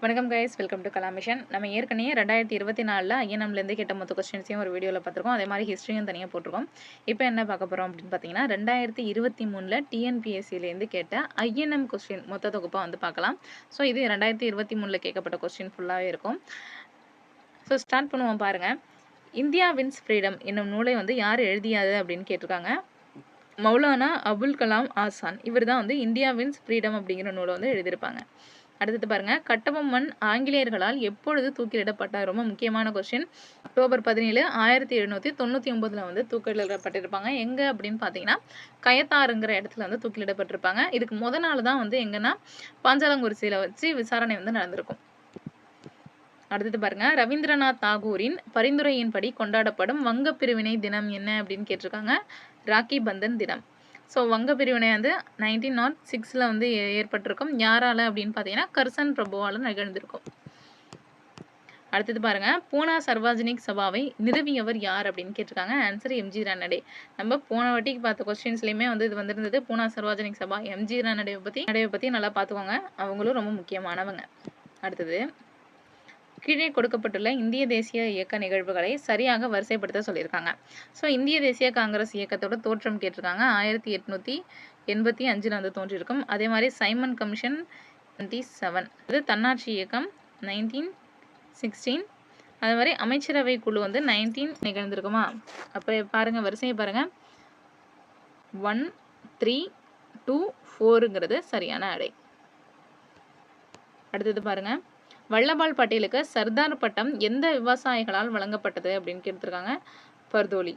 வணக்கம் guys, welcome to Kala mission. நம்ம ஏற்கனவே 2024 ஐஎன்எம்லேருந்து கேட்ட மொத்த கொஸ்டின்ஸையும் ஒரு வீடியோவில் பார்த்துருக்கோம். அதே மாதிரி ஹிஸ்ட்ரியும் தனியாக போட்டிருக்கோம். இப்போ என்ன பார்க்க போகிறோம் அப்படின்னு பார்த்தீங்கன்னா, 2023 டிஎன்பிஎஸ்சிலேருந்து கேட்ட ஐஎன்எம் கொஸ்டின் மொத்த தொகுப்பாக வந்து பார்க்கலாம். ஸோ இது 2023 கேட்கப்பட்ட கொஸ்டின் ஃபுல்லாகவே இருக்கும். ஸோ ஸ்டார்ட் பண்ணுவோம் பாருங்கள். இந்தியா வின்ஸ் ஃப்ரீடம் என்னும் நூலை வந்து யார் எழுதியாது அப்படின்னு கேட்டிருக்காங்க. மௌலானா அபுல் கலாம் ஆசான் இவர் தான் வந்து இந்தியா வின்ஸ் ஃப்ரீடம் அப்படிங்கிற நூலை வந்து எழுதியிருப்பாங்க. அடுத்தது பாருங்க, கட்டபொம்மன் ஆங்கிலேயர்களால் எப்பொழுது தூக்கிலிடப்பட்டார்? ரொம்ப முக்கியமான கொஸ்டின். அக்டோபர் 17, 1799 வந்து தூக்கிலிடப்பட்டிருப்பாங்க. எங்க அப்படின்னு பார்த்தீங்கன்னா கயத்தாறுங்கிற இடத்துல வந்து தூக்கிலிடப்பட்டிருப்பாங்க. இதுக்கு முத நாள் தான் வந்து எங்கன்னா பாஞ்சாலங்குறிச்சியில வச்சு விசாரணை வந்து நடந்திருக்கும். அடுத்தது பாருங்க, ரவீந்திரநாத் தாகூரின் பரிந்துரையின்படி கொண்டாடப்படும் வங்க பிரிவினை தினம் என்ன அப்படின்னு கேட்டிருக்காங்க. ராக்கி பந்தன் தினம். ஸோ வங்க பிரிவினை வந்து 1906 வந்து ஏற்பட்டிருக்கும். யாரால அப்படின்னு பார்த்தீங்கன்னா கர்சன் பிரபுவால் நிகழ்ந்திருக்கும். அடுத்தது பாருங்க, பூனா சர்வாஜனிக் சபாவை நிறுவியவர் யார் அப்படின்னு கேட்டிருக்காங்க. Answer MG Ranade. நம்ம போன வாட்டிக்கு பார்த்த கொஸ்டின்ஸ்லையுமே வந்து இது வந்திருந்தது. பூனா சர்வாஜனிக் சபா எம்ஜி ரானடேவை பற்றி நல்லா பார்த்துக்கோங்க. அவங்களும் ரொம்ப முக்கியமானவங்க. அடுத்தது, கீழே கொடுக்கப்பட்டுள்ள இந்திய தேசிய இயக்க நிகழ்வுகளை சரியாக வரிசைப்படுத்த சொல்லியிருக்காங்க. ஸோ இந்திய தேசிய காங்கிரஸ் இயக்கத்தோட தோற்றம் கேட்டிருக்காங்க. 1885 வந்து தோன்றியிருக்கும். அதே மாதிரி சைமன் கமிஷன் 27, அது தன்னாட்சி இயக்கம் 1916, அதே மாதிரி அமைச்சரவை குழு வந்து 19 நிகழ்ந்திருக்குமா? அப்போ பாருங்க, வரிசையை பாருங்க. 1, 3, 2, 4ங்கிறது சரியான அடை. அடுத்தது பாருங்க, வல்லபால் பட்டேலுக்கு சர்தார் பட்டம் எந்த விவசாயிகளால் வழங்கப்பட்டது அப்படின்னு கேட்டிருக்காங்க. பர்தோலி.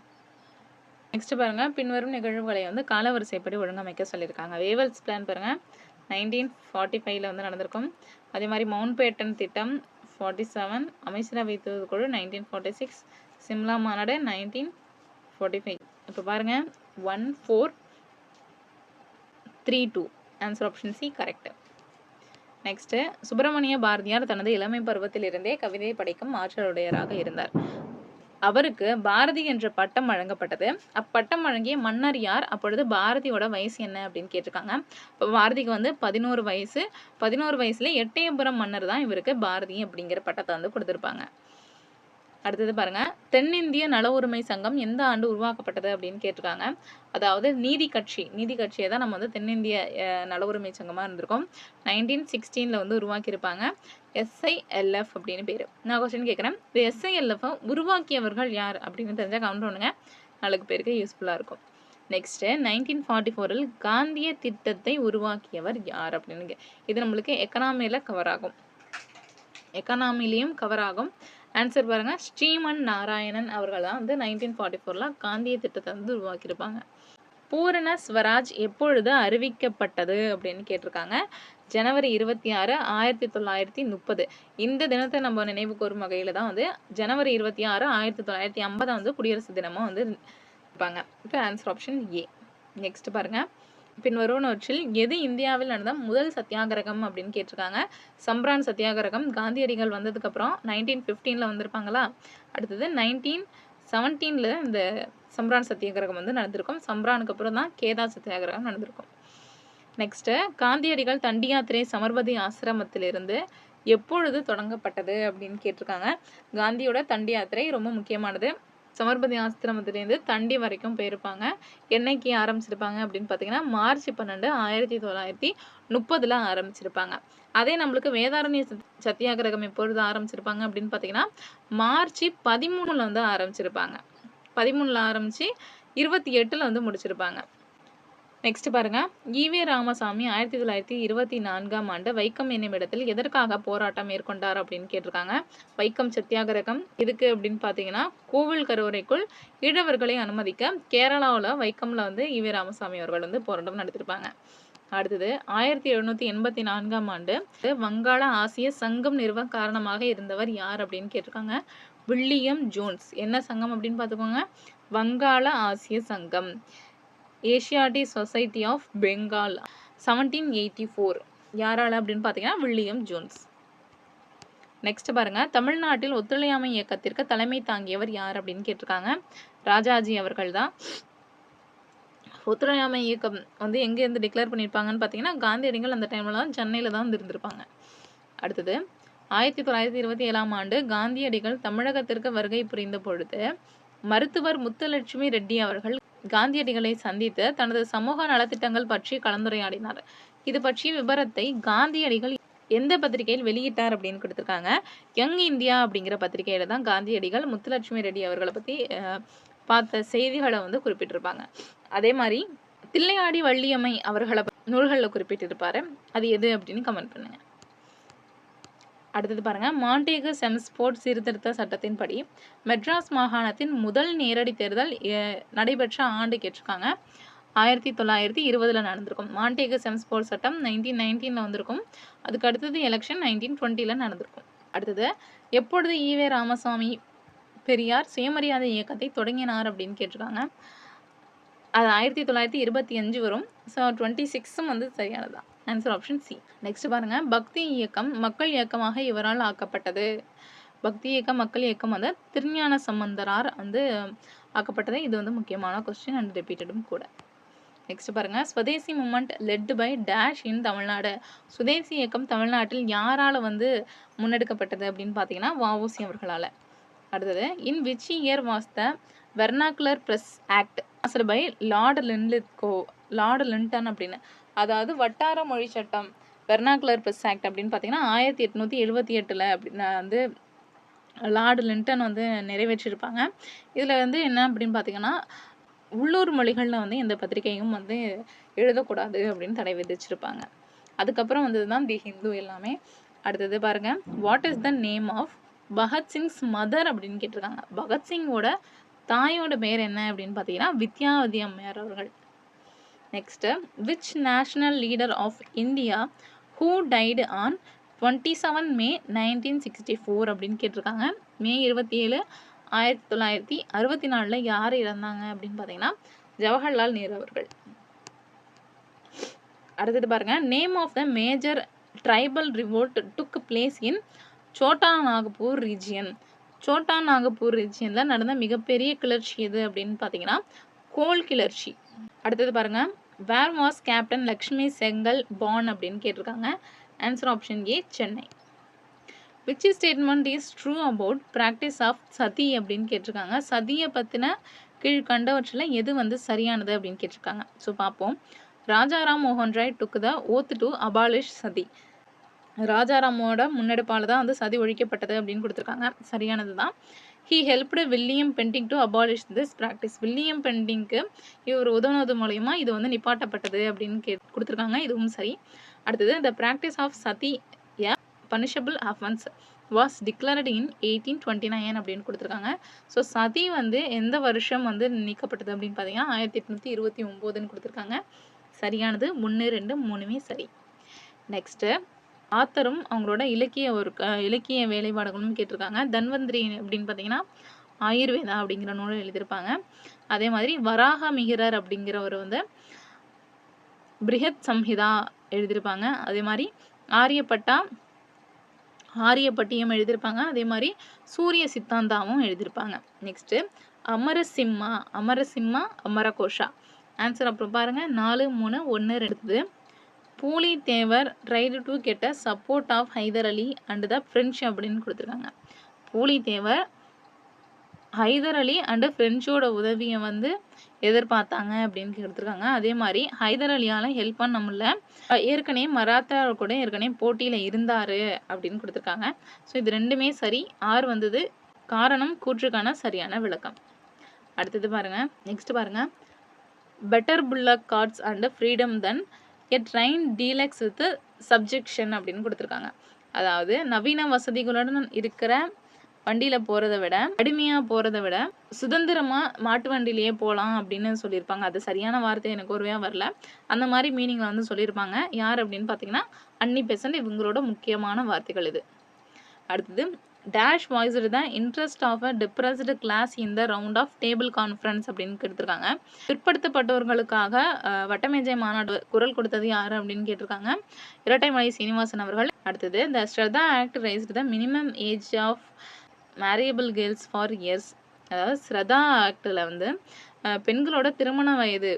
நெக்ஸ்ட் பாருங்க, பின்வரும் நிகழ்வுகளை வந்து காலவரிசைப்படி ஒழுங்கமைக்க சொல்லியிருக்காங்க. வேவல்ஸ் பிளான் பாருங்க 1945 வந்து நடந்திருக்கும். அதே மாதிரி மவுண்ட் பேட்டன் திட்டம் 47, அமைச்சரவை குழு 1946, சிம்லா மாநாடு 1945. இப்போ பாருங்க 1, 4, 3, 2. Answer option C correct. Next, Subramania Bharathiyar தனது இளமை பருவத்திலிருந்தே கவிதை படைக்கும் ஆற்றலுடையராக இருந்தார். அவருக்கு பாரதி என்ற பட்டம் வழங்கப்பட்டது. அப்பட்டம் வழங்கிய மன்னர் யார்? அப்பொழுது பாரதியோட வயசு என்ன அப்படின்னு கேட்டிருக்காங்க. இப்போ பாரதிக்கு வந்து 11 வயசு. 11 வயசுல எட்டயபுரம் மன்னர் தான் இவருக்கு பாரதி அப்படிங்கிற பட்டத்தை வந்து கொடுத்துருப்பாங்க. அடுத்தது பாருங்க, தென்னிந்திய நல உரிமை சங்கம் எந்த ஆண்டு உருவாக்கப்பட்டது அப்படின்னு கேட்டிருக்காங்க. அதாவது நீதி கட்சியை தான் நம்ம வந்து தென்னிந்திய நல உரிமை சங்கமாக இருந்திருக்கோம். 1916 வந்து உருவாக்கியிருப்பாங்க. SILF அப்படின்னு பேர். நான் கொஸ்டின் கேட்குறேன், இந்த SILF உருவாக்கியவர்கள் யார் அப்படின்னு தெரிஞ்சால் கவுண்ட் பண்ணுங்க. நாளுக்கு பேருக்கு யூஸ்ஃபுல்லாக இருக்கும். நெக்ஸ்ட், 1944 காந்திய திட்டத்தை உருவாக்கியவர் யார் அப்படின்னு. இது நம்மளுக்கு எக்கனாமிலையும் கவர் ஆகும். ஆன்சர் பாருங்க, ஸ்ரீமன் நாராயணன் அவர்கள் தான் வந்து 1944 காந்திய திட்டத்தை வந்து உருவாக்கியிருப்பாங்க. பூரண ஸ்வராஜ் எப்பொழுது அறிவிக்கப்பட்டது அப்படின்னு கேட்டிருக்காங்க. ஜனவரி 26, 1930. இந்த தினத்தை நம்ம நினைவு கூறும் வகையில் தான் வந்து ஜனவரி 26, 1950 வந்து குடியரசு தினமும் வந்து இருப்பாங்க. இப்போ ஆன்சர் ஆப்ஷன் ஏ. நெக்ஸ்ட் பாருங்க, பின்வருவனவற்றில் எது இந்தியாவில் நடந்த முதல் சத்தியாகிரகம் அப்படின்னு கேட்டிருக்காங்க. சம்ரான் சத்தியாகிரகம். காந்தியடிகள் வந்ததுக்கப்புறம் 1915 வந்திருப்பாங்களா. அடுத்தது 1917 இந்த சம்ரான் சத்தியாகிரகம் வந்து நடந்திருக்கும். சம்ரானுக்கு அப்புறம் தான் கேதா சத்தியாகிரகம் நடந்திருக்கும். நெக்ஸ்ட், காந்தியடிகள் தண்டி யாத்திரை சமர்பதி ஆசிரமத்திலிருந்து எப்பொழுது தொடங்கப்பட்டது அப்படின்னு கேட்டிருக்காங்க. காந்தியோட தண்டி யாத்திரை ரொம்ப முக்கியமானது. சமர்பதி ஆசிரமத்திலேருந்து தண்டி வரைக்கும் போயிருப்பாங்க. என்னைக்கு ஆரம்பிச்சிருப்பாங்க அப்படின்னு பார்த்தீங்கன்னா மார்ச் 12, 1930 ஆரம்பிச்சிருப்பாங்க. அதே நம்மளுக்கு வேதாரண்ய சத்தியாகிரகம் எப்பொழுது ஆரம்பிச்சிருப்பாங்க அப்படின்னு பார்த்தீங்கன்னா மார்ச் 13 வந்து ஆரம்பிச்சிருப்பாங்க. 13 ஆரம்பிச்சு 28 வந்து முடிச்சிருப்பாங்க. நெக்ஸ்ட் பாருங்க, ஈவே ராமசாமி 1924 ஆண்டு வைக்கம் என்னும் இடத்தில் எதற்காக போராட்டம் மேற்கொண்டார் அப்படின்னு கேட்டிருக்காங்க. வைக்கம் சத்தியாகிரகம் இதுக்கு அப்படின்னு பார்த்தீங்கன்னா கோவில் கருவறைக்குள் ஈழவர்களை அனுமதிக்க கேரளாவில் வைக்கம்ல வந்து ஈவே ராமசாமி அவர்கள் வந்து போராட்டம் நடத்திருப்பாங்க. அடுத்தது 1784 ஆண்டு வங்காள ஆசிய சங்கம் நிறுவ காரணமாக இருந்தவர் யார் அப்படின்னு கேட்டிருக்காங்க. William Jones. என்ன சங்கம் அப்படின்னு பார்த்துக்கோங்க, வங்காள ஆசிய சங்கம். Asiatic society of Bengal 1784. யாரால அப்படின்னு பார்த்தீங்கன்னா வில்லியம் ஜோன்ஸ். நெக்ஸ்ட் பாருங்க, தமிழ்நாட்டில் ஒத்துழையாமை இயக்கத்திற்கு தலைமை தாங்கியவர் யார் அப்படின்னு கேட்டிருக்காங்க. ராஜாஜி அவர்கள் தான். ஒத்துழையாமை இயக்கம் வந்து எங்கேருந்து டிக்ளேர் பண்ணியிருப்பாங்கன்னு பார்த்தீங்கன்னா காந்தியடிகள் அந்த டைம்ல தான் சென்னையில் தான் இருந்திருப்பாங்க. அடுத்தது, 1927ஆம் ஆண்டு காந்தியடிகள் தமிழகத்திற்கு வருகை புரிந்த பொழுது மருத்துவர் முத்துலட்சுமி ரெட்டி அவர்கள் காந்தியடிகளை சந்தித்து தனது சமூக நலத்திட்டங்கள் பற்றி கலந்துரையாடினார். இது பற்றிய விபரத்தை காந்தியடிகள் எந்த பத்திரிகையில் வெளியிட்டார் அப்படின்னு கொடுத்துருக்காங்க. யங் இந்தியா அப்படிங்கிற பத்திரிகையில தான் காந்தியடிகள் முத்துலட்சுமி ரெட்டி அவர்களை பற்றி பார்த்த செய்திகளை வந்து குறிப்பிட்டிருப்பாங்க. அதே மாதிரி தில்லையாடி வள்ளியம்மை அவர்களை நூல்களில் குறிப்பிட்டிருப்பாரு. அது எது அப்படின்னு கமெண்ட் பண்ணுங்க. அடுத்தது பாருங்க, மாண்டேகு செம்ஸ்போர்ட் சீர்திருத்த சட்டத்தின்படி மெட்ராஸ் மாகாணத்தின் முதல் நேரடி தேர்தல் நடைபெற்ற ஆண்டு கேட்டிருக்காங்க. 1920 நடந்திருக்கும். மாண்டேகு செம்ஸ்போர்ட் சட்டம் 1919 வந்திருக்கும். அதுக்கு அடுத்தது எலெக்ஷன் 1920 நடந்திருக்கும். அடுத்தது எப்பொழுது ஈவே ராமசாமி பெரியார் சுயமரியாதை இயக்கத்தை தொடங்கினார் அப்படின்னு கேட்டிருக்காங்க. அது 1925 வரும். ஸோ 26 வந்து சரியானதான். Answer option C. நெக்ஸ்ட் பாருங்க, பக்தி இயக்கம் மக்கள் இயக்கமாக இவரால் ஆக்கப்பட்டது. பக்தி இயக்கம் மக்கள் இயக்கம் வந்து திருஞான சம்பந்தரார் வந்து ஆக்கப்பட்டது. இது வந்து முக்கியமான கொஸ்டின் அண்ட் ரிப்பீட்டடும் கூட. நெக்ஸ்ட் பாருங்க, Swadeshi moment led by dash இன் தமிழ்நாடு. சுதேசி இயக்கம் தமிழ்நாட்டில் யாரால வந்து முன்னெடுக்கப்பட்டது அப்படின்னு பார்த்தீங்கன்னா வ.உ.சி. அவர்களால். அடுத்தது, in which year was the vernacular press act passed by Lord Lytton அப்படின்னு. அதாவது வட்டார மொழி சட்டம் வெர்னாக்குலர் பிரஸ் ஆக்ட் அப்படின்னு பார்த்தீங்கன்னா 1878 அப்படின்னு வந்து லார்டு லிண்டன் வந்து நிறைவேற்றியிருப்பாங்க. இதில் வந்து என்ன அப்படின்னு பார்த்தீங்கன்னா உள்ளூர் மொழிகளில் வந்து எந்த பத்திரிகையும் வந்து எழுதக்கூடாது அப்படின்னு தடை விதிச்சிருப்பாங்க. அதுக்கப்புறம் வந்தது தான் தி ஹிந்து எல்லாமே. அடுத்தது பாருங்க, what is the name of பகத்சிங்ஸ் mother அப்படின்னு கேட்டிருக்காங்க. பகத்சிங்கோட தாயோட பேர் என்ன அப்படின்னு பார்த்தீங்கன்னா வித்யாவதி அம்மையார் அவர்கள். Next, which national leader of India who died on 27 May 1964 அப்படின்னு கேட்டிருக்காங்க. மே 27 1964 யார் இறந்தாங்க அப்படின்னு பார்த்தீங்கன்னா ஜவஹர்லால் நேரு அவர்கள். அடுத்தது பாருங்க, name of the major tribal revolt took place in Chota Nagpur region. Chota Nagpur ரீஜியன்ல நடந்த மிகப்பெரிய கிளர்ச்சி எது அப்படின்னு பார்த்தீங்கன்னா கோல் கிளர்ச்சி. அடுத்தது பாருங்க, வேர் வாஸ் கேப்டன் லக்ஷ்மி செங்கல் பார்ன் அப்படின்னு கேட்டிருக்காங்க. Answer option A, Chennai. Which statement is true about practice of sati அப்படின்னு கேட்டிருக்காங்க. சதியை பற்றின கீழ்கண்டவற்றில் எது வந்து சரியானது அப்படின்னு கேட்டிருக்காங்க. ஸோ பார்ப்போம். ராஜாராம் மோகன் ராய் டுக் த ஓத் டு அபாலிஷ் சதி. ராஜாராமோட முன்னெடுப்பால் தான் வந்து சதி ஒழிக்கப்பட்டது அப்படின்னு கொடுத்துருக்காங்க. சரியானது தான். He helped William Bentinck to abolish this practice. William பெண்டிங்க்கு இவர் உதவுனது மூலயமா இது வந்து நிப்பாட்டப்பட்டது அப்படின்னு கொடுத்துருக்காங்க. இதுவும் சரி. அடுத்தது, த ப்ராக்டிஸ் ஆஃப் சதி எ பனிஷபிள் அஃபென்ஸ் வாஸ் டிக்ளர்டு இன் 1829 அப்படின்னு கொடுத்துருக்காங்க. ஸோ சதி வந்து எந்த வருஷம் வந்து நீக்கப்பட்டது அப்படின்னு பார்த்தீங்கன்னா 1829 கொடுத்துருக்காங்க. சரியானது 1, 2, 3மே சரி. நெக்ஸ்ட்டு, ஆத்தரும் அவங்களோட இலக்கிய வேலைப்பாடுகளும் கேட்டிருக்காங்க. தன்வந்திரி அப்படின்னு பார்த்தீங்கன்னா ஆயுர்வேதா அப்படிங்கிற நூலை எழுதியிருப்பாங்க. அதே மாதிரி வராக மிகிரர் அப்படிங்கிறவர் வந்து பிரிஹத் சம்ஹிதா எழுதியிருப்பாங்க. அதே மாதிரி ஆரியப்பட்டியம் எழுதியிருப்பாங்க. அதே மாதிரி சூரிய சித்தாந்தாவும் எழுதியிருப்பாங்க. நெக்ஸ்ட்டு, அமரசிம்மா அமரகோஷா. ஆன்சர் அப்புறம் பாருங்க 4, 3, 1, 2. Puli Thevar tried to get a support of Hyder Ali and the French அப்படின்னு கொடுத்துருக்காங்க. பூலி தேவர் ஹைதர் அலி அண்டு ஃப்ரெஞ்சோட உதவியை வந்து எதிர்பார்த்தாங்க அப்படின்னு கொடுத்துருக்காங்க. அதே மாதிரி ஹைதர் அலியால் ஹெல்ப் பண்ண முடியல. ஏற்கனவே மராத்தா கூட ஏற்கனவே போட்டியில் இருந்தார் அப்படின்னு கொடுத்துருக்காங்க. ஸோ இது ரெண்டுமே சரி. 6 வந்தது. காரணம் கூற்றுக்கான சரியான விளக்கம். அடுத்தது பாருங்க, நெக்ஸ்ட் பாருங்க, better bullock carts and freedom than a train deluxe with subjection அப்படின்னு கொடுத்துருக்காங்க. அதாவது நவீன வசதிகளுடன் இருக்கிற வண்டியில் போகிறத விட அடிமையாக போகிறத விட சுதந்திரமாக மாட்டு வண்டியிலேயே போகலாம் அப்படின்னு சொல்லியிருப்பாங்க. அது சரியான வார்த்தை எனக்கு ஒருவையாக வரல. அந்த மாதிரி மீனிங்கில் வந்து சொல்லியிருப்பாங்க. யார் அப்படின்னு பார்த்தீங்கன்னா அன்னி பெசன்ட். இவங்களோட முக்கியமான வார்த்தைகள் இது. அடுத்தது, dash voiced the interest of a depressed class in the round of table conference அப்படின்னு கேட்டிருக்காங்க. பிற்படுத்தப்பட்டவர்களுக்காக வட்டமேஜை மாநாடு குரல் கொடுத்தது யார் அப்படின்னு கேட்டிருக்காங்க. இரட்டைமலை சீனிவாசன் அவர்கள். அடுத்தது, the Sarda act raised the minimum age of marriageable girls for years. அதாவது ஸ்ரதா ஆக்டில் வந்து பெண்களோட திருமண வயது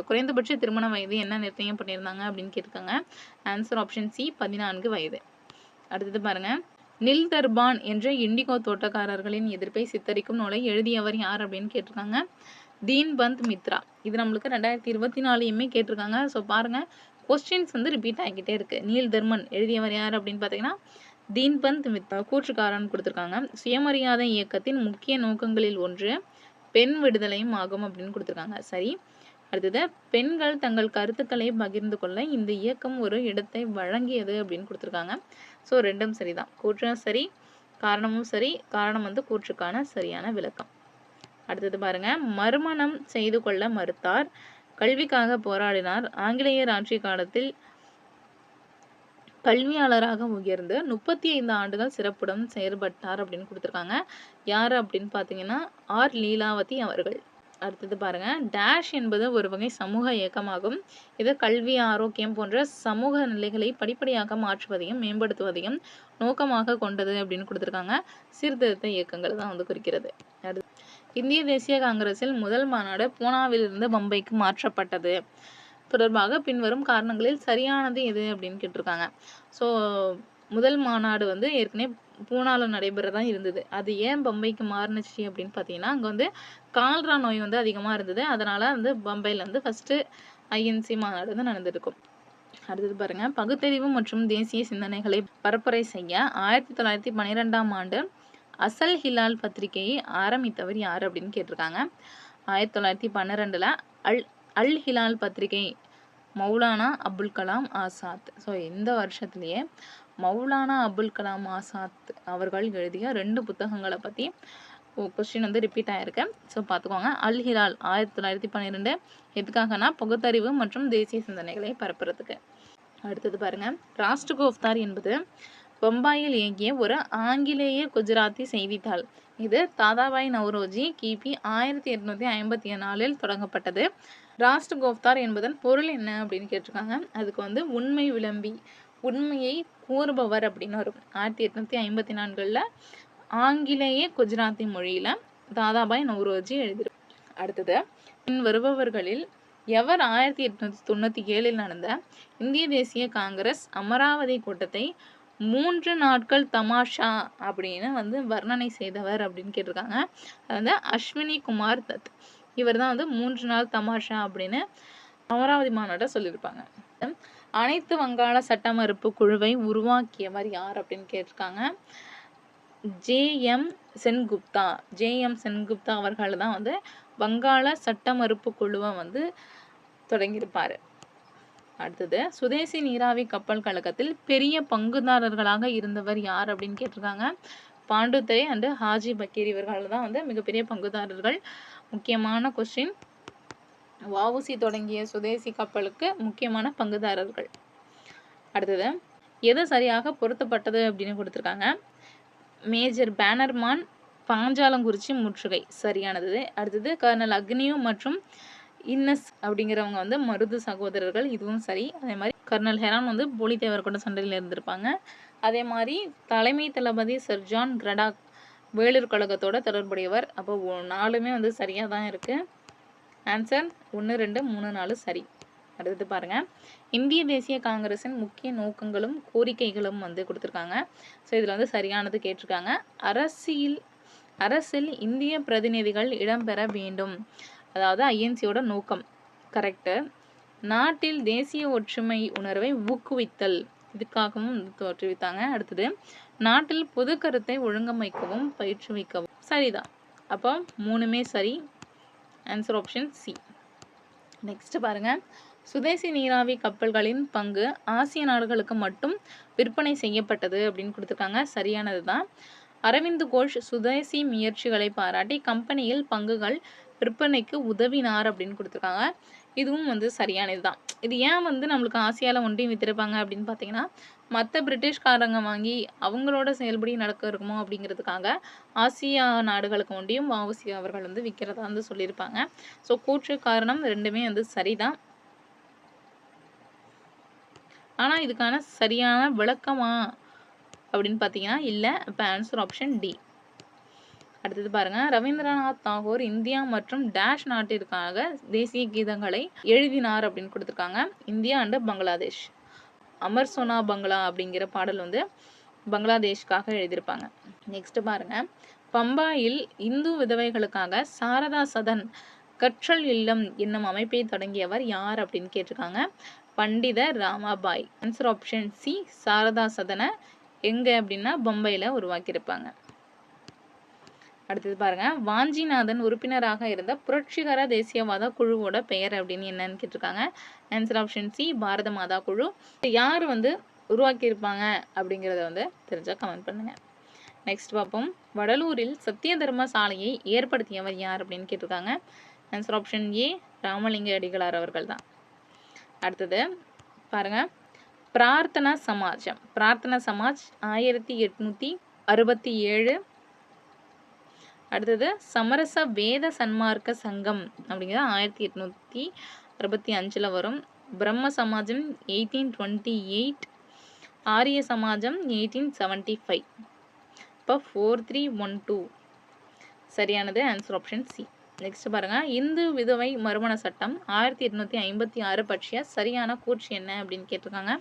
குறைந்தபட்ச திருமண வயது என்ன நிர்ணயம் பண்ணியிருந்தாங்க அப்படின்னு கேட்டிருக்காங்க. ஆன்சர் ஆப்ஷன் சி, 14 வயது. அடுத்தது பாருங்க, நில் தர்பான் என்ற இண்டிகோ தோட்டக்காரர்களின் எதிர்ப்பை சித்தரிக்கும் நூலை எழுதியவர் யார் அப்படின்னு கேட்டிருக்காங்க. தீன்பந்த் மித்ரா. இது நம்மளுக்கு 2024யுமே கேட்டிருக்காங்க. ஸோ பாருங்க, கொஸ்டின்ஸ் வந்து ரிப்பீட் ஆகிக்கிட்டே இருக்கு. நீல் தர்மன் எழுதியவர் யார் அப்படின்னு பார்த்தீங்கன்னா தீன்பந்த் மித்ரா. கூற்றுக்காரன் கொடுத்துருக்காங்க. சுயமரியாதை இயக்கத்தின் முக்கிய நோக்கங்களில் ஒன்று பெண் விடுதலையும் ஆகும் அப்படின்னு கொடுத்துருக்காங்க. சரி. அடுத்தது, பெண்கள் தங்கள் கருத்துக்களை பகிர்ந்து கொள்ள இந்த இயக்கம் ஒரு இடத்தை வழங்கியது அப்படின்னு கொடுத்துருக்காங்க. ஸோ ரெண்டும் சரிதான். கூற்றும் சரி, காரணமும் சரி. காரணம் வந்து கூற்றுக்கான சரியான விளக்கம். அடுத்தது பாருங்க, மறுமணம் செய்து கொள்ள மறுத்தார், கல்விக்காக போராடினார், ஆங்கிலேயர் ஆட்சி காலத்தில் கல்வியாளராக உயர்ந்து 35 ஆண்டுகள் சிறப்புடன் செயல்பட்டார் அப்படின்னு கொடுத்துருக்காங்க. யார் அப்படின்னு பார்த்தீங்கன்னா ஆர் லீலாவதி அவர்கள். அடுத்தது பாருங்க, டேஷ் என்பது ஒரு வகை சமூக இயக்கமாகும். இது கல்வி, ஆரோக்கியம் போன்ற சமூக நிலைகளை படிப்படியாக மாற்றுவதையும் மேம்படுத்துவதையும் நோக்கமாக கொண்டது அப்படின்னு கொடுத்துருக்காங்க. சீர்திருத்த இயக்கங்கள் தான் வந்து குறிக்கிறது. அடுத்து, இந்திய தேசிய காங்கிரஸில் முதல் மாநாடு பூனாவிலிருந்து பம்பைக்கு மாற்றப்பட்டது தொடர்பாக பின்வரும் காரணங்களில் சரியானது எது அப்படின்னு கேட்டிருக்காங்க. ஸோ முதல் மாநாடு வந்து ஏற்கனவே பூனாவில் நடைபெறதா இருந்தது. அது ஏன் பம்பைக்கு மாறுனுச்சு அப்படின்னு பார்த்தீங்கன்னா, அங்கே வந்து கால்ரா நோய் வந்து அதிகமாக இருந்தது. அதனால வந்து பம்பையில் வந்து ஃபஸ்ட்டு ஐஎன்சி மாநாடு வந்து நடந்திருக்கும். அடுத்தது பாருங்க, பகுத்தறிவு மற்றும் தேசிய சிந்தனைகளை பரப்புரை செய்ய 1912ஆம் ஆண்டு அசல் ஹிலால் பத்திரிகையை ஆரம்பித்தவர் யார் அப்படின்னு கேட்டிருக்காங்க. 1912ல் அல் ஹிலால் பத்திரிகை மௌலானா அபுல் கலாம் ஆசாத். ஸோ இந்த வருஷத்துலேயே மௌலானா அபுல் கலாம் ஆசாத் அவர்கள் எழுதிய 2 புத்தகங்களை பற்றி கொஸ்டின் வந்து ரிப்பீட் ஆகிருக்கு. ஸோ பார்த்துக்கோங்க. அல் ஹிலால் 1912 எதுக்காகனா பகுத்தறிவு மற்றும் தேசிய சிந்தனைகளை பரப்புறதுக்கு. அடுத்தது பாருங்க, ராஷ்டிரகோப்தார் என்பது பம்பாயில் இயங்கிய ஒரு ஆங்கிலேய குஜராத்தி செய்தித்தாள். இது தாதாபாய் நவ்ரோஜி கிபி 1854 தொடங்கப்பட்டது. ராஷ்டிரகோப்தார் என்பதன் பொருள் என்ன அப்படின்னு கேட்டிருக்காங்க. அதுக்கு வந்து உண்மை விளம்பி, உண்மையை கூறுபவர் அப்படின்னு வரும். 1854 ஆங்கிலேய குஜராத்தி மொழியில தாதாபாய் நவ்ரோஜி எழுதியிருப்பார். அடுத்தது, பின் வருபவர்களில் எவர் 1897 நடந்த இந்திய தேசிய காங்கிரஸ் அமராவதி கூட்டத்தை 3 நாட்கள் தமாஷா அப்படின்னு வந்து வர்ணனை செய்தவர் அப்படின்னு கேட்டிருக்காங்க. அது வந்து அஸ்வினி குமார் தத். இவர் தான் வந்து 3 நாள் தமாஷா அப்படின்னு அமராவதி மாநாட்டை சொல்லியிருப்பாங்க. அனைத்து வங்காள சட்ட மறுப்பு குழுவை உருவாக்கியவர் யார் அப்படின்னு கேட்டிருக்காங்க. ஜே.எம். சென்குப்தா அவர்கள் தான் வந்து வங்காள சட்ட மறுப்பு குழுவை வந்து தொடங்கியிருப்பார். அடுத்தது, சுதேசி நீராவி கப்பல் கழகத்தில் பெரிய பங்குதாரர்களாக இருந்தவர் யார் அப்படின்னு கேட்டிருக்காங்க. பாண்டுத்துறை அண்டு ஹாஜி பக்கீர் இவர்கள் தான் வந்து மிகப்பெரிய பங்குதாரர்கள். முக்கியமான கொஸ்டின், வஉசி தொடங்கிய சுதேசி கப்பலுக்கு முக்கியமான பங்குதாரர்கள். அடுத்தது, எது சரியாக பொருத்தப்பட்டது அப்படின்னு கொடுத்துருக்காங்க. மேஜர் பேனர்மான் பாஞ்சாலங்குறிச்சி முற்றுகை சரியானது. அடுத்தது, கர்னல் அக்னியூ மற்றும் இன்னஸ் அப்படிங்கிறவங்க வந்து மருது சகோதரர்கள், இதுவும் சரி. அதே மாதிரி கர்னல் ஹெரான் வந்து போலித்தேவர் கூட சண்டையில் இருந்திருப்பாங்க. அதே மாதிரி தலைமை தளபதி சர் ஜான் கிரடாக் வேலூர் கழகத்தோட தொடர்புடையவர். அப்போ 4மே வந்து சரியாக தான் இருக்குது. ஆன்சர் 1, 2, 3, 4 சரி. அடுத்தது பாருங்க, இந்திய தேசிய காங்கிரஸின் முக்கிய நோக்கங்களும் கோரிக்கைகளும் வந்து கொடுத்துருக்காங்க. ஸோ இதில் வந்து சரியானது கேட்டிருக்காங்க. அரசில் இந்திய பிரதிநிதிகள் இடம்பெற வேண்டும், அதாவது ஐஎன்சியோட நோக்கம் கரெக்டு. நாட்டில் தேசிய ஒற்றுமை உணர்வை ஊக்குவித்தல், இதுக்காகவும் தோற்றுவித்தாங்க. அடுத்தது, நாட்டில் பொது கருத்தை ஒழுங்கமைக்கவும் பயிற்றுவிக்கவும் சரிதான். அப்போ 3மே சரி. Answer option C. நெக்ஸ்ட் பாருங்க, சுதேசி நீராவி கப்பல்களின் பங்கு ஆசிய நாடுகளுக்கு மட்டும் விற்பனை செய்யப்பட்டது அப்படின்னு கொடுத்துருக்காங்க. சரியானது தான். அரவிந்த் கோஷ் சுதேசி முயற்சிகளை பாராட்டி கம்பெனியில் பங்குகள் விற்பனைக்கு உதவினார் அப்படின்னு கொடுத்துருக்காங்க. இதுவும் வந்து சரியானது தான். இது ஏன் வந்து நம்மளுக்கு ஆசியாவில் ஒன்றையும் வித்திருப்பாங்க அப்படின்னு பார்த்தீங்கன்னா, மற்ற பிரிட்டிஷ்காரங்க வாங்கி அவங்களோட செயல்படி நடக்க இருக்குமோ அப்படிங்கிறதுக்காக ஆசியா நாடுகளுக்கு ஒன்றியும் வஉசி அவர்கள் வந்து விற்கிறதா வந்து சொல்லியிருப்பாங்க. ஸோ கூற்று காரணம் 2மே வந்து சரிதான். ஆனால் இதுக்கான சரியான விளக்கமா அப்படின்னு பார்த்தீங்கன்னா இல்லை. இப்போ ஆன்சர் ஆப்ஷன் டி. அடுத்தது பாருங்க, ரவீந்திரநாத் தாகூர் இந்தியா மற்றும் டேஷ் நாட்டிற்காக தேசிய கீதங்களை எழுதினார் அப்படின்னு கொடுத்துருக்காங்க. India and Bangladesh. Amar Sonar Bangla அப்படிங்கிற பாடல் வந்து பங்களாதேஷ்காக எழுதியிருப்பாங்க. நெக்ஸ்ட் பாருங்க, பம்பாயில் இந்து விதவைகளுக்காக சாரதா சதன் கற்றல் இல்லம் என்னும் அமைப்பை தொடங்கியவர் யார் அப்படின்னு கேட்டிருக்காங்க. Pandita Ramabai. Answer option C, Sharada Sadan எங்க அப்படின்னா பம்பாயில உருவாக்கியிருப்பாங்க. அடுத்தது பாருங்க, வாஞ்சிநாதன் உறுப்பினராக இருந்த புரட்சிகர தேசியவாத குழுவோட பெயர் அப்படின்னு என்னன்னு கேட்டிருக்காங்க. ஆன்சர் ஆப்ஷன் சி, பாரத மாதா குழு. யார் வந்து உருவாக்கியிருப்பாங்க அப்படிங்கிறத வந்து தெரிஞ்சா கமெண்ட் பண்ணுங்க. நெக்ஸ்ட் பார்ப்போம், வடலூரில் சத்திய தர்ம சாலையை ஏற்படுத்தியவர் யார் அப்படின்னு கேட்டிருக்காங்க. ஆன்சர் ஆப்ஷன் ஏ, ராமலிங்க அடிகளார் அவர்கள் தான். அடுத்தது பாருங்க, பிரார்த்தனா சமாஜம். பிரார்த்தனா சமாஜ் 1867. அடுத்தது சமரச வேத சன்மார்க்க சங்கம் அப்படிங்கிறது 1865 வரும். பிரம்ம சமாஜம் 1828. ஆரிய சமாஜம் 1875. இப்போ 4312 சரியானது. Answer option C. நெக்ஸ்ட் பாருங்க, இந்து விதவை மறுமண சட்டம் 1856 பற்றிய சரியான கூற்று என்ன அப்படின்னு கேட்டிருக்காங்க.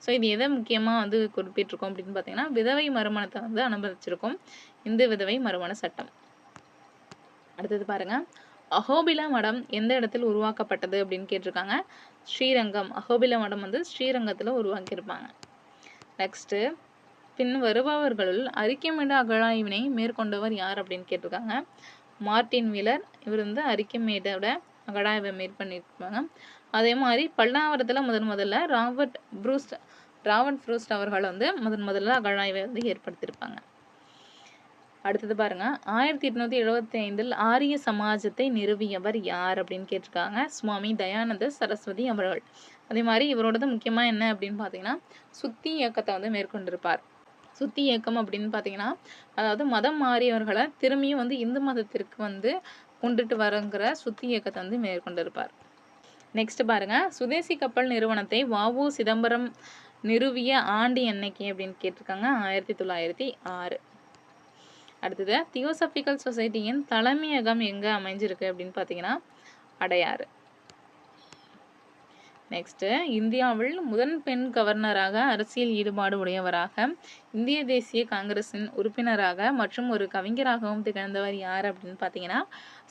ஸோ இது எதை முக்கியமாக வந்து குறிப்பிட்டிருக்கோம் அப்படின்னு பார்த்தீங்கன்னா, விதவை மறுமணத்தை வந்து அனுமதிச்சிருக்கோம் இந்து விதவை மறுமண சட்டம். அடுத்தது பாருங்க, அஹோபில மடம் எந்த இடத்தில் உருவாக்கப்பட்டது அப்படின்னு கேட்டிருக்காங்க. ஸ்ரீரங்கம். அஹோபில மடம் வந்து ஸ்ரீரங்கத்தில் உருவாக்கியிருப்பாங்க. நெக்ஸ்ட்டு, பின் வருபவர்களுள் அறிக்கைமேடு அகழாய்வினை மேற்கொண்டவர் யார் அப்படின்னு கேட்டிருக்காங்க. Martin wheeler. இவர் வந்து அறிக்கைமேடோட அகழாய்வை மேற்கொண்டிருப்பாங்க. அதே மாதிரி பல்லாவரத்தில் முதல்ல ராபர்ட் ப்ரூஸ்ட் அவர்கள் வந்து முதல்ல அகழாய்வை வந்து ஏற்படுத்தியிருப்பாங்க. அடுத்தது பாருங்க, 1875 ஆரிய சமாஜத்தை நிறுவியவர் யார் அப்படின்னு கேட்டிருக்காங்க. சுவாமி தயானந்த சரஸ்வதி அவர்கள். அதே மாதிரி இவரோடது முக்கியமாக என்ன அப்படின்னு பார்த்தீங்கன்னா, சுத்தி இயக்கத்தை வந்து மேற்கொண்டிருப்பார். சுத்தி இயக்கம் அப்படின்னு பார்த்தீங்கன்னா, அதாவது மதம் மாறியவர்களை திரும்பியும் வந்து இந்து மதத்திற்கு வந்து கொண்டுட்டு வரங்கிற சுத்தி இயக்கத்தை வந்து மேற்கொண்டிருப்பார். நெக்ஸ்ட் பாருங்க, சுதேசி கப்பல் நிறுவனத்தை வ.உ. சிதம்பரம் நிறுவிய ஆண்டு என்னைக்கு அப்படின்னு கேட்டிருக்காங்க. 1906. அடுத்தது, தியோசபிக்கல் சொசைட்டியின் தலைமையகம் எங்கே அமைஞ்சிருக்கு அப்படின்னு பார்த்தீங்கன்னா அடையாறு. நெக்ஸ்ட்டு, இந்தியாவில் முதன் பெண் கவர்னராக அரசியல் ஈடுபாடு உடையவராக இந்திய தேசிய காங்கிரஸின் உறுப்பினராக மற்றும் ஒரு கவிஞராகவும் திகழ்ந்தவர் யார் அப்படின்னு பார்த்தீங்கன்னா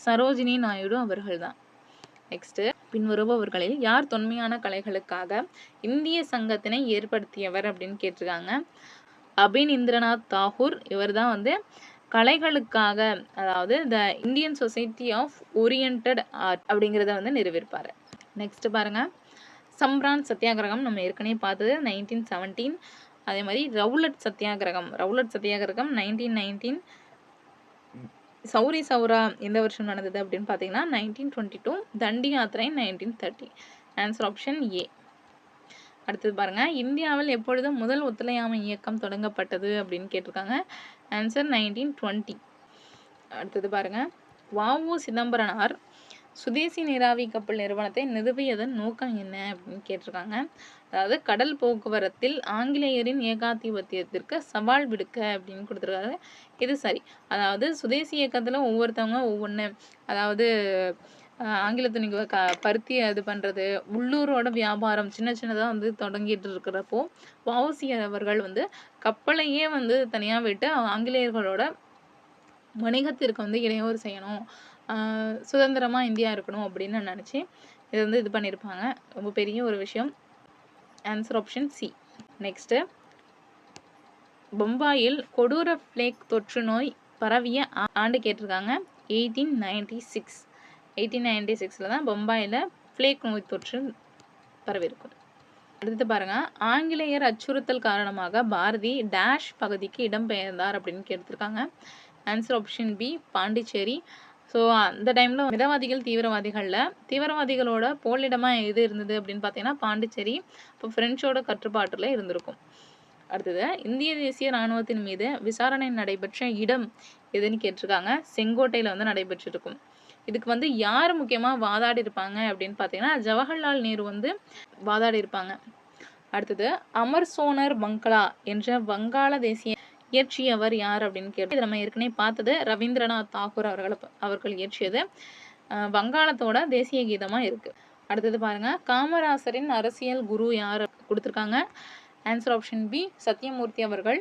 சரோஜினி நாயுடு அவர்கள் தான். நெக்ஸ்ட்டு, பின்வருபவர்களில் யார் தொன்மையான கலைகளுக்காக இந்திய சங்கத்தினை ஏற்படுத்தியவர் அப்படின்னு கேட்டிருக்காங்க. அபினிந்திரநாத் தாகூர். இவர் தான் வந்து கலைகளுக்காக, அதாவது the Indian society of oriental art அப்படிங்கிறத வந்து நிறுவியிருப்பார். நெக்ஸ்ட் பாருங்க, சம்ரான் சத்தியாகிரகம் நம்ம ஏற்கனவே பார்த்தது 1917. அதே மாதிரி ரவுலட் சத்தியாகிரகம் 1919. சௌரி சௌரா எந்த வருஷம் நடந்தது அப்படின்னு பார்த்தீங்கன்னா 1922. தண்டி யாத்திரை 1930. ஆன்சர் ஆப்ஷன் ஏ. அடுத்தது பாருங்க, இந்தியாவில் எப்பொழுது முதல் ஒத்துழையாமை இயக்கம் தொடங்கப்பட்டது அப்படின்னு கேட்டிருக்காங்க. ஆன்சர் 1920. அடுத்தது பாருங்க, வ.உ. சிதம்பரனார் சுதேசி நீராவி கப்பல் நிறுவனத்தை நிறுவியதன் நோக்கம் என்ன அப்படின்னு கேட்டிருக்காங்க. அதாவது கடல் போக்குவரத்தில் ஆங்கிலேயரின் ஏகாதிபத்தியத்திற்கு சவால் விடுக்க அப்படின்னு கொடுத்துருக்காரு. இது சரி. அதாவது சுதேசி இயக்கத்தில் ஒவ்வொருத்தவங்க ஒவ்வொன்று, அதாவது ஆங்கில துணிக்கு பருத்தி இது பண்ணுறது, உள்ளூரோட வியாபாரம் சின்னதாக வந்து தொடங்கிட்டு இருக்கிறப்போ வ.உ.சி அவர்கள் வந்து கப்பலையே வந்து தனியாக விட்டு ஆங்கிலேயர்களோட வணிகத்திற்கு வந்து இடையூறு செய்யணும், சுதந்திரமாக இந்தியா இருக்கணும் அப்படின்னு நினச்சி இது வந்து இது பண்ணியிருப்பாங்க. ரொம்ப பெரிய ஒரு விஷயம். Answer option C. நெக்ஸ்ட்டு, பம்பாயில் கொடூர பிளேக் தொற்று நோய் பரவிய ஆண்டு கேட்டிருக்காங்க. 1896. 1896 தான் பம்பாயில் பிளேக் நோய் தொற்று பரவியிருக்கும். அடுத்து பாருங்க, ஆங்கிலேயர் அச்சுறுத்தல் காரணமாக பாரதி டேஷ் பகுதிக்கு இடம்பெயர்ந்தார் அப்படின்னு கேட்டிருக்காங்க. Answer option B, Pondicherry. So அந்த டைமில் மிதவாதிகள் தீவிரவாதிகளோட போலிடமாக எது இருந்தது அப்படின்னு பார்த்தீங்கன்னா பாண்டிச்சேரி. இப்போ ஃப்ரெஞ்சோட கட்டுப்பாட்டில் இருந்திருக்கும். அடுத்தது, இந்திய தேசிய இராணுவத்தின் மீது விசாரணை நடைபெற்ற இடம் எதுன்னு கேட்டிருக்காங்க. செங்கோட்டையில் வந்து நடைபெற்றிருக்கும். இதுக்கு வந்து யார் முக்கியமாக வாதாடி இருப்பாங்க அப்படின்னு பார்த்தீங்கன்னா ஜவஹர்லால் நேரு வந்து வாதாடி இருப்பாங்க. அடுத்தது, அமர்சோனர் பங்களா என்ற வங்காள தேசிய இயற்றியவர் யார் அப்படின்னு கேட்டு, இது நம்ம ஏற்கனவே பார்த்தது ரவீந்திரநாத் தாகூர் அவர்கள் இயற்றியது. வங்காளத்தோட தேசிய கீதமாக இருக்குது. அடுத்தது பாருங்க, காமராசரின் அரசியல் குரு யார் கொடுத்துருக்காங்க. ஆன்சர் ஆப்ஷன் பி சத்தியமூர்த்தி அவர்கள்.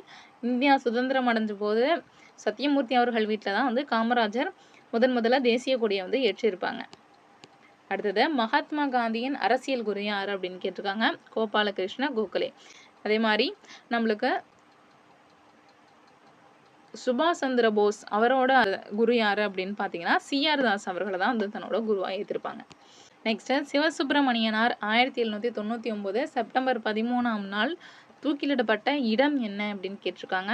இந்தியா சுதந்திரம் அடைஞ்ச போது சத்தியமூர்த்தி அவர்கள் வீட்டில் தான் வந்து காமராஜர் முதல்ல தேசிய கொடியை வந்து ஏற்றிருப்பாங்க. அடுத்தது மகாத்மா காந்தியின் அரசியல் குரு யார் அப்படின்னு கேட்டிருக்காங்க. கோபாலகிருஷ்ண கோகலே. அதே மாதிரி நம்மளுக்கு சுபாஷ் சந்திர போஸ் அவரோட குரு யார் அப்படின்னு பார்த்தீங்கன்னா சிஆர் தாஸ் அவர்களை தான் வந்து தன்னோட குருவாக ஏற்றிருப்பாங்க. நெக்ஸ்ட்டு சிவசுப்பிரமணியனார் 1799 செப்டம்பர் 13ஆம் நாள் தூக்கிலிடப்பட்ட இடம் என்ன அப்படின்னு கேட்டிருக்காங்க.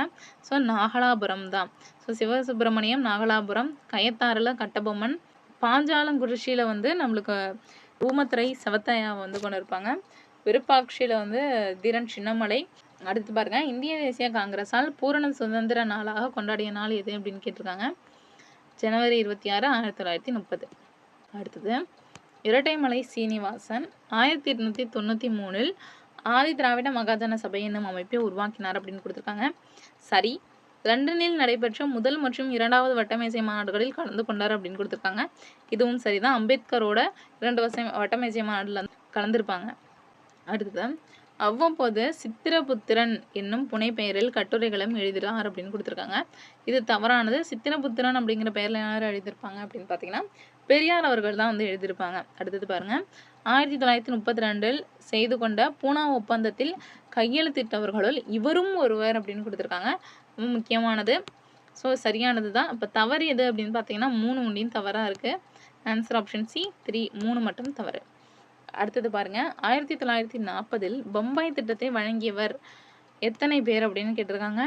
ஸோ நாகலாபுரம் தான். ஸோ சிவசுப்பிரமணியம் நாகலாபுரம், கயத்தாறில் கட்டபொம்மன், பாஞ்சாலங்குறிச்சியில் வந்து நம்மளுக்கு ஊமத்துறை செவத்தையா வந்து கொண்டு இருப்பாங்க, விருப்பாட்சியில் வந்து தீரன் சின்னமலை. அடுத்து பாருங்க, இந்திய தேசிய காங்கிரஸால் பூரண சுதந்திர நாளாக கொண்டாடிய நாள் எது அப்படின்னு கேட்டிருக்காங்க. ஜனவரி 26, 1930. அடுத்தது இரட்டைமலை சீனிவாசன் 1893 ஆதி திராவிட மகாஜன சபை என்னும் அமைப்பை உருவாக்கினார் அப்படின்னு கொடுத்துருக்காங்க. சரி. லண்டனில் நடைபெற்ற முதல் மற்றும் 2வது வட்டமேசை மாநாடுகளில் கலந்து கொண்டார் அப்படின்னு கொடுத்துருக்காங்க. இதுவும் சரிதான். அம்பேத்கரோட 2 வட்டமேசை மாநாட்டில் கலந்துருப்பாங்க. அடுத்தது அவ்வப்போது சித்திரபுத்திரன் என்னும் புனைப்பெயரில் கட்டுரைகளும் எழுதுகிறார் அப்படின்னு கொடுத்துருக்காங்க. இது தவறானது. சித்திரபுத்திரன் அப்படிங்கிற பெயரில் யார் எழுதியிருப்பாங்க அப்படின்னு பார்த்தீங்கன்னா பெரியார் அவர்கள் தான் வந்து எழுதியிருப்பாங்க. அடுத்தது பாருங்க, 1932 செய்து கொண்ட பூனா ஒப்பந்தத்தில் கையெழுத்திட்டவர்களுள் இவரும் ஒருவர் அப்படின்னு கொடுத்துருக்காங்க. ரொம்ப முக்கியமானது. ஸோ சரியானது தான். இப்போ தவறு எது அப்படின்னு பார்த்தீங்கன்னா 3 உண்டியும் தவறாக இருக்குது. ஆன்சர் ஆப்ஷன் சி 3, 3 மட்டும் தவறு. அடுத்தது பாருங்க, 1940 பம்பாய் திட்டத்தை வழங்கியவர் எத்தனை பேர் அப்படின்னு கேட்டிருக்காங்க.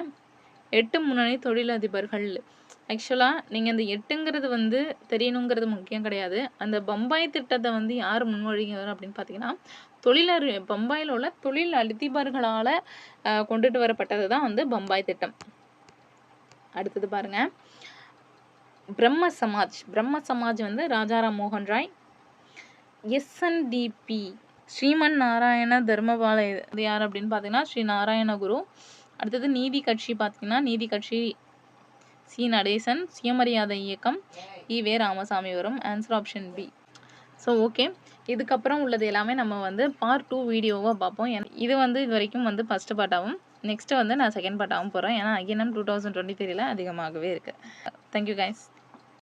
8 முன்னணி தொழிலதிபர்கள். ஆக்சுவலாக நீங்கள் இந்த 8ங்கிறது வந்து தெரியணுங்கிறது முக்கியம் கிடையாது. அந்த பம்பாய் திட்டத்தை வந்து யார் முன்மொழிகிறார் அப்படின்னு பார்த்தீங்கன்னா பம்பாயில் உள்ள தொழில் அதிபர்களால் கொண்டுட்டு வரப்பட்டது தான் வந்து பம்பாய் திட்டம். அடுத்தது பாருங்க, பிரம்ம சமாஜ் வந்து ராஜாராம் மோகன் ராய். SNDP ஸ்ரீமன் நாராயண தர்மபால இது யார் அப்படின்னு பார்த்தீங்கன்னா ஸ்ரீ நாராயண குரு. அடுத்தது நீதி கட்சி பார்த்தீங்கன்னா நீதி கட்சி சி நடேசன். சுயமரியாதை இயக்கம் ஈவே ராமசாமி வரும். Answer option B. So okay, இதுக்கப்புறம் உள்ளது எல்லாமே நம்ம வந்து பார்ட் 2 வீடியோவாக பார்ப்போம். இது வந்து இது வரைக்கும் வந்து ஃபஸ்ட்டு பார்ட்டாகவும் நெக்ஸ்ட்டு வந்து நான் செகண்ட் பார்ட்டாகவும் போகிறேன். ஏன்னா INM 2023 அதிகமாகவே இருக்குது. Thank you guys.